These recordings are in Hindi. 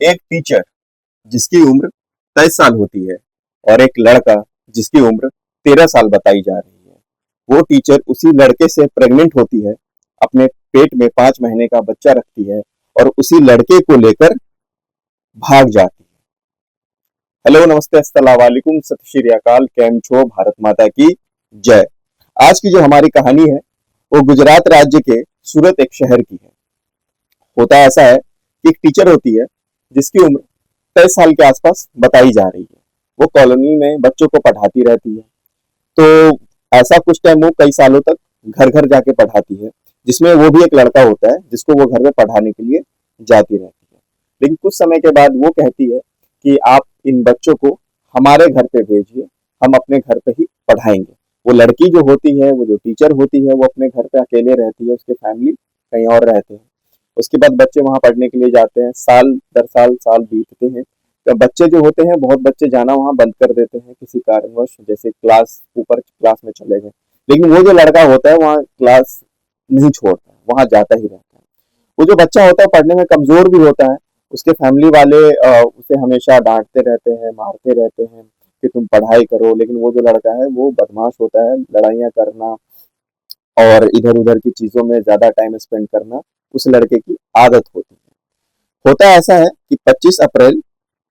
एक टीचर जिसकी उम्र 23 साल होती है और एक लड़का जिसकी उम्र 13 साल बताई जा रही है। वो टीचर उसी लड़के से प्रेग्नेंट होती है, अपने पेट में 5 महीने का बच्चा रखती है और उसी लड़के को लेकर भाग जाती है। हेलो, नमस्ते, अस्सलाम वालेकुम, सत श्री अकाल, कैम छो, भारत माता की जय। आज की जो हमारी कहानी है वो गुजरात राज्य के सूरत एक शहर की है। होता ऐसा है कि एक टीचर होती है जिसकी उम्र 23 साल के आसपास बताई जा रही है। वो कॉलोनी में बच्चों को पढ़ाती रहती है। तो ऐसा कुछ टाइम वो कई सालों तक घर घर जाके पढ़ाती है, जिसमें वो भी एक लड़का होता है जिसको वो घर में पढ़ाने के लिए जाती रहती है। लेकिन कुछ समय के बाद वो कहती है कि आप इन बच्चों को हमारे घर पे भेजिए, हम अपने घर पे ही पढ़ाएंगे। वो लड़की जो होती है, वो जो टीचर होती है, वो अपने घर पे अकेले रहती है, उसके फैमिली कहीं और रहते हैं। उसके बाद बच्चे वहां पढ़ने के लिए जाते हैं, साल दर साल साल बीतते हैं। तो बच्चे जो होते हैं, बहुत बच्चे जाना वहां बंद कर देते हैं किसी कारणवश, जैसे क्लास ऊपर क्लास में चले गए। लेकिन वो जो लड़का होता है वहाँ क्लास नहीं छोड़ता, वहां जाता ही रहता है। वो जो बच्चा होता है पढ़ने में कमजोर भी होता है। उसके फैमिली वाले उसे हमेशा डांटते रहते हैं, मारते रहते हैं कि तुम पढ़ाई करो। लेकिन वो जो लड़का है वो बदमाश होता है, लड़ाइयाँ करना और इधर उधर की चीजों में ज्यादा टाइम स्पेंड करना उस लड़के की आदत होती है। होता ऐसा है कि 25 अप्रैल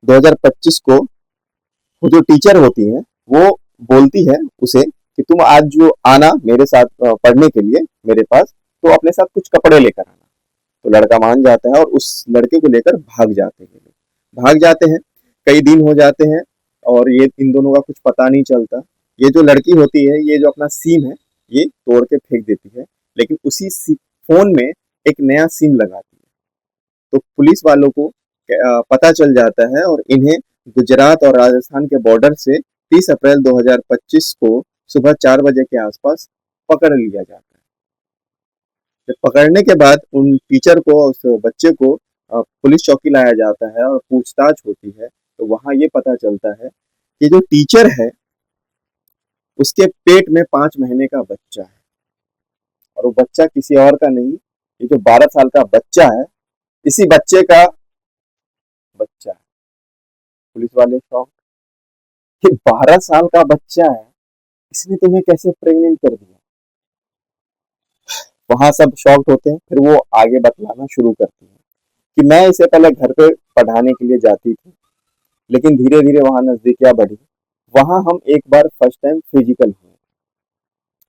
2025 को वो जो टीचर होती है वो बोलती है उसे कि तुम आज जो आना मेरे साथ पढ़ने के लिए मेरे पास, तो अपने साथ कुछ कपड़े लेकर आना। तो लड़का मान जाता है और उस लड़के को लेकर भाग जाते हैं। लोग भाग जाते हैं, कई दिन हो जाते हैं और ये इन दोनों का कुछ पता नहीं चलता। ये जो लड़की होती है, ये जो अपना सिम है ये तोड़ के फेंक देती है, लेकिन उसी फोन में एक नया सिम लगाती है। तो पुलिस वालों को पता चल जाता है और इन्हें गुजरात और राजस्थान के बॉर्डर से 30 अप्रैल 2025 को सुबह 4 बजे के आसपास पकड़ लिया जाता है। फिर पकड़ने के बाद उन टीचर को, उस बच्चे को पुलिस चौकी लाया जाता है और पूछताछ होती है। तो वहां ये पता चलता है कि जो टीचर है उसके पेट में 5 महीने का बच्चा है और वो बच्चा किसी और का नहीं, ये जो 12 साल का बच्चा है, इसी बच्चे का बच्चा है। पुलिस वाले शौक कि 12 साल का बच्चा है, इसने तुम्हें कैसे प्रेग्नेंट कर दिया। वहां सब शॉक्ड होते हैं। फिर वो आगे बतलाना शुरू करती है कि मैं इसे पहले घर पे पढ़ाने के लिए जाती थी, लेकिन धीरे धीरे वहां नजदीकियां बढ़ी। वहां हम एक बार फर्स्ट टाइम फिजिकल हुए,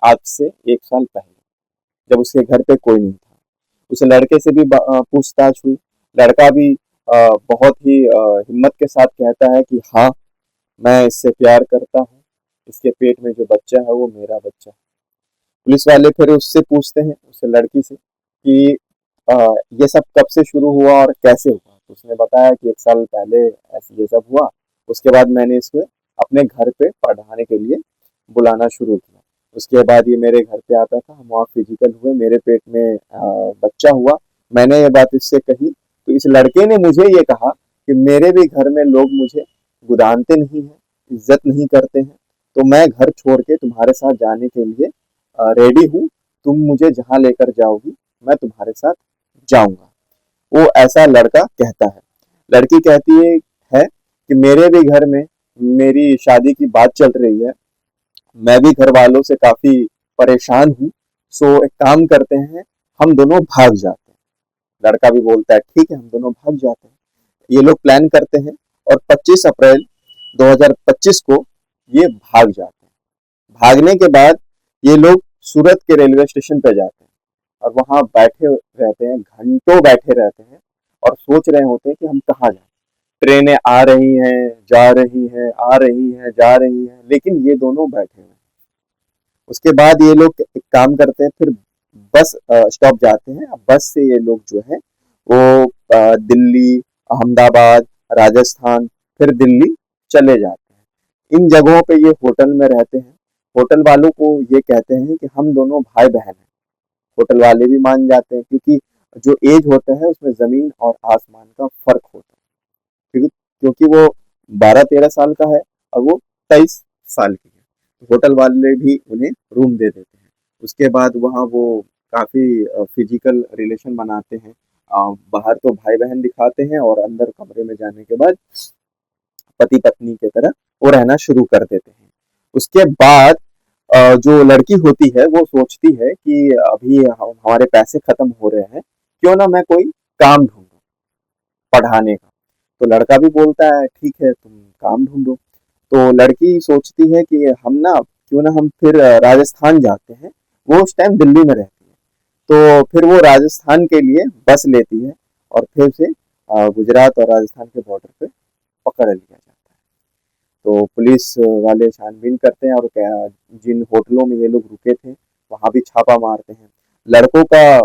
आज से 1 साल पहले, जब उसके घर पे कोई नहीं था। उस लड़के से भी पूछताछ हुई। लड़का भी बहुत ही हिम्मत के साथ कहता है कि हाँ, मैं इससे प्यार करता हूँ, इसके पेट में जो बच्चा है वो मेरा बच्चा है। पुलिस वाले फिर उससे पूछते हैं, उस लड़की से, कि अ, ये सब कब से शुरू हुआ और कैसे हुआ। तो उसने बताया कि 1 साल पहले ऐसे ये सब हुआ। उसके बाद मैंने इसको अपने घर पे पढ़ाने के लिए बुलाना शुरू किया। उसके बाद ये मेरे घर पे आता था, हम वहाँ फिजिकल हुए, मेरे पेट में बच्चा हुआ। मैंने ये बात इससे कही तो इस लड़के ने मुझे ये कहा कि मेरे भी घर में लोग मुझे गुदानते नहीं हैं, इज्जत नहीं करते हैं, तो मैं घर छोड़ के तुम्हारे साथ जाने के लिए रेडी हूँ। तुम मुझे जहाँ लेकर जाओगी मैं तुम्हारे साथ जाऊंगा। वो ऐसा लड़का कहता है। लड़की कहती है कि मेरे भी घर में मेरी शादी की बात चल रही है, मैं भी घर वालों से काफी परेशान हूँ। सो एक काम करते हैं, हम दोनों भाग जाते हैं। लड़का भी बोलता है ठीक है, हम दोनों भाग जाते हैं। ये लोग प्लान करते हैं और 25 अप्रैल 2025 को ये भाग जाते हैं। भागने के बाद ये लोग सूरत के रेलवे स्टेशन पे जाते हैं और वहां बैठे रहते हैं, घंटों बैठे रहते हैं और सोच रहे होते हैं कि हम कहाँ जाएं। ट्रेनें आ रही हैं, जा रही हैं, आ रही हैं, जा रही हैं, लेकिन ये दोनों बैठे हुए हैं। उसके बाद ये लोग एक काम करते हैं, फिर बस स्टॉप जाते हैं। अब बस से ये लोग जो है वो दिल्ली, अहमदाबाद, राजस्थान, फिर दिल्ली चले जाते हैं। इन जगहों पे ये होटल में रहते हैं। होटल वालों को ये कहते हैं कि हम दोनों भाई बहन हैं। होटल वाले भी मान जाते हैं, क्योंकि जो एज होता है उसमें जमीन और आसमान का फर्क होता है। क्योंकि क्योंकि वो 12-13 साल का है और वो 23 साल की है। तो होटल वाले भी उन्हें रूम दे देते हैं। उसके बाद वहाँ वो काफी फिजिकल रिलेशन बनाते हैं बाहर तो भाई बहन दिखाते हैं और अंदर कमरे में जाने के बाद पति पत्नी की तरह वो रहना शुरू कर देते हैं। उसके बाद जो लड़की होती है वो सोचती है कि अभी हमारे पैसे खत्म हो रहे हैं, क्यों ना मैं कोई काम ढूंढूं पढ़ाने का। तो लड़का भी बोलता है ठीक है तुम काम ढूंढो। तो लड़की सोचती है कि हम ना क्यों ना हम फिर राजस्थान जाते हैं। वो उस टाइम दिल्ली में रहती है। तो फिर वो राजस्थान के लिए बस लेती है और फिर से गुजरात और राजस्थान के बॉर्डर पे पकड़ लिया जाता है। तो पुलिस वाले छानबीन करते हैं और जिन होटलों में ये लोग रुके थे वहां भी छापा मारते हैं। लड़कों का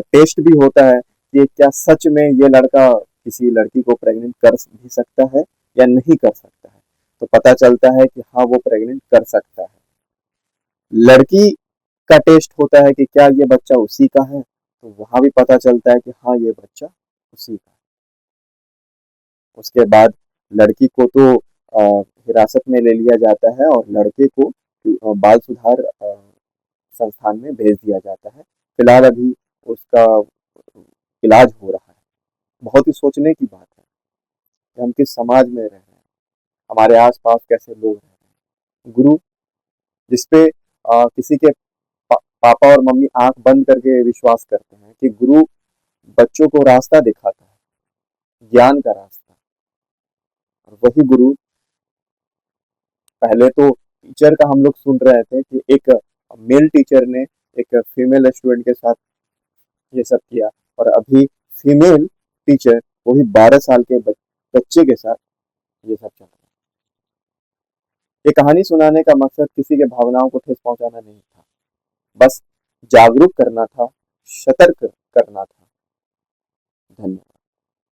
टेस्ट भी होता है कि क्या सच में ये लड़का किसी लड़की को प्रेग्नेंट कर भी सकता है या नहीं कर सकता है। तो पता चलता है कि हाँ वो प्रेग्नेंट कर सकता है। लड़की का टेस्ट होता है कि क्या ये बच्चा उसी का है, तो वहां भी पता चलता है कि हाँ ये बच्चा उसी का है। उसके बाद लड़की को तो हिरासत में ले लिया जाता है और लड़के को बाल सुधार संस्थान में भेज दिया जाता है। फिलहाल अभी उसका इलाज हो रहा है। बहुत ही सोचने की बात है कि हम किस समाज में रह रहे हैं, हमारे आसपास कैसे लोग रह रहे हैं। गुरु जिसपे किसी के पापा और मम्मी आंख बंद करके विश्वास करते हैं कि गुरु बच्चों को रास्ता दिखाता है, ज्ञान का रास्ता। और वही गुरु, पहले तो टीचर का हम लोग सुन रहे थे कि एक मेल टीचर ने एक फीमेल स्टूडेंट के साथ ये सब किया, और अभी फीमेल टीचर वो भी 12 साल के बच्चे के साथ ये सब चल रहा है। ये कहानी सुनाने का मकसद किसी के भावनाओं को ठेस पहुंचाना नहीं था, बस जागरूक करना था, सतर्क करना था। धन्यवाद।